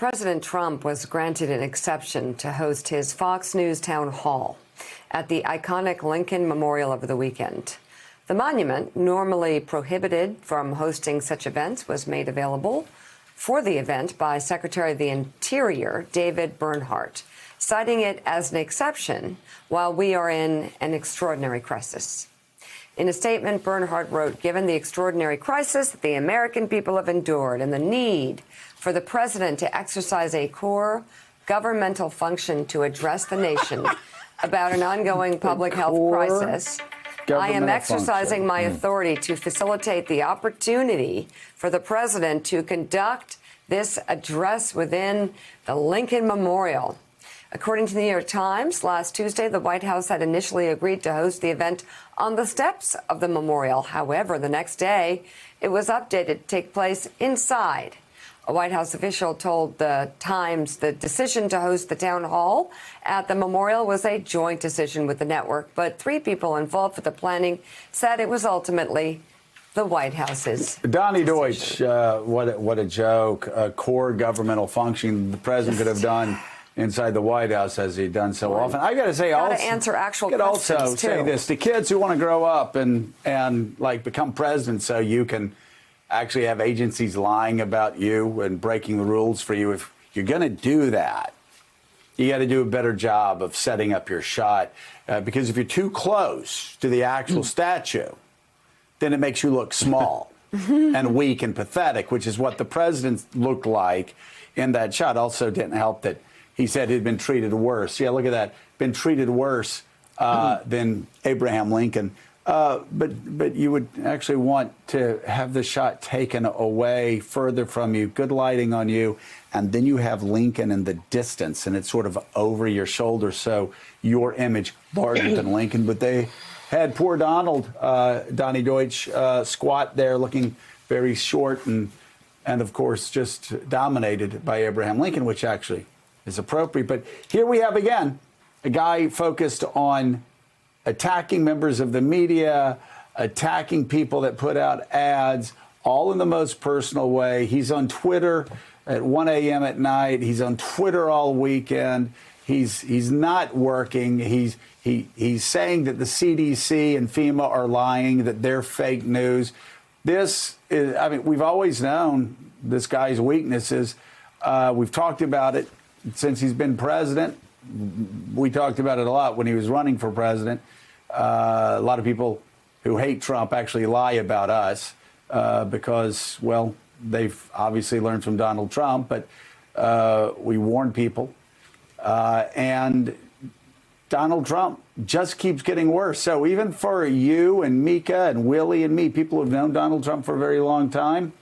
President Trump was granted an exception to host his Fox News town hall at the iconic Lincoln Memorial over the weekend. The monument, normally prohibited from hosting such events, was made available for the event by Secretary of the Interior David Bernhardt, citing it as an exception while we are in an extraordinary crisis. In a statement, Bernhardt wrote, "Given the extraordinary crisis that the American people have endured and the need for the president to exercise a core governmental function to address the nation about an ongoing public health crisis, I am exercising my authority to facilitate the opportunity for the president to conduct this address within the Lincoln Memorial." According to the New York Times, last Tuesday, the White House had initially agreed to host the event on the steps of the memorial. However, the next day, it was updated to take place inside. A White House official told the Times the decision to host the town hall at the memorial was a joint decision with the network, but three people involved with the planning said it was ultimately the White House's Donnie decision. Deutsch, what a joke. A core governmental function the president could have done inside the White House, as he'd done so often. I got to say, also answer actual questions also say too. this: the kids who want to grow up and like become president, so you can actually have agencies lying about you and breaking the rules for you. If you're going to do that, you got to do a better job of setting up your shot, because if you're too close to the actual statue, then it makes you look small and weak and pathetic, which is what the president looked like in that shot. Also didn't help that he said he'd been treated worse. Yeah, look at that. Been treated worse than Abraham Lincoln. But you would actually want to have the shot taken away further from you, good lighting on you, and then you have Lincoln in the distance, and it's sort of over your shoulder, so your image larger than Lincoln. But they had poor Donald, Donnie Deutsch, squat there looking very short and of course, just dominated by Abraham Lincoln, which actually is appropriate. But here we have, again, a guy focused on attacking members of the media, attacking people that put out ads, all in the most personal way. He's on Twitter at 1 a.m. at night. He's on Twitter all weekend. He's not working. He's saying that the CDC and FEMA are lying, that they're fake news. This is, I mean, we've always known this guy's weaknesses. We've talked about it since he's been president. We talked about it a lot when he was running for president. A lot of people who hate Trump actually lie about us because, well, they've obviously learned from Donald Trump, but we warn people. And Donald Trump just keeps getting worse. So even for you and Mika and Willie and me, people who've known Donald Trump for a very long time,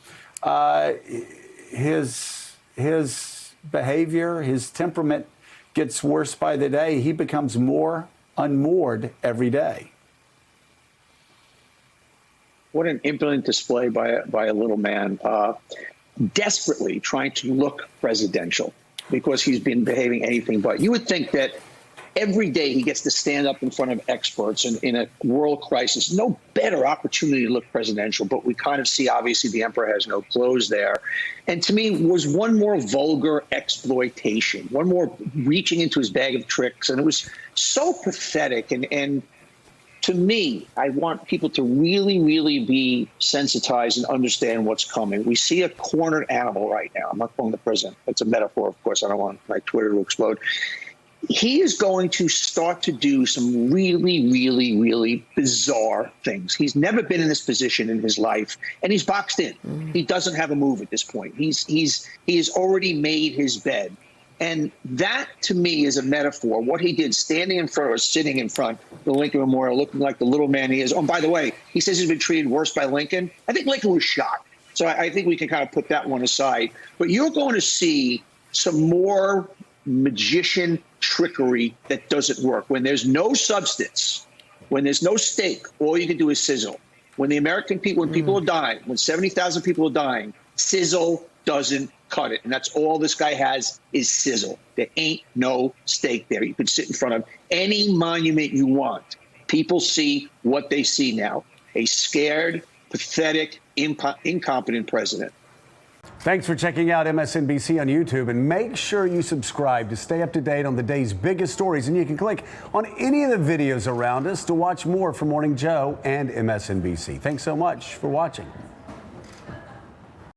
his behavior, his temperament gets worse by the day. He becomes more unmoored every day. What an impudent display by a little man, desperately trying to look presidential because he's been behaving anything but. You would think that every day he gets to stand up in front of experts in a world crisis. No better opportunity to look presidential, but we kind of see, obviously, the emperor has no clothes there. And to me, was one more vulgar exploitation, one more reaching into his bag of tricks. And it was so pathetic. And to me, I want people to really, really be sensitized and understand what's coming. We see a cornered animal right now. I'm not calling the president. That's a metaphor, of course. I don't want my Twitter to explode. He is going to start to do some really, really, really bizarre things. He's never been in this position in his life, and he's boxed in. He doesn't have a move at this point. He has already made his bed. And that, to me, is a metaphor. What he did standing in front or sitting in front of the Lincoln Memorial, looking like the little man he is. Oh, and by the way, he says he's been treated worse by Lincoln. I think Lincoln was shot. So I think we can kind of put that one aside. But you're going to see some more magician trickery that doesn't work. When there's no substance, when there's no stake, all you can do is sizzle. When the American people, when people are dying, when 70,000 people are dying, sizzle doesn't cut it. And that's all this guy has is sizzle. There ain't no stake there. You could sit in front of any monument you want. People see what they see now. A scared, pathetic, incompetent president. Thanks for checking out MSNBC on YouTube, and make sure you subscribe to stay up to date on the day's biggest stories. And you can click on any of the videos around us to watch more from Morning Joe and MSNBC. Thanks so much for watching.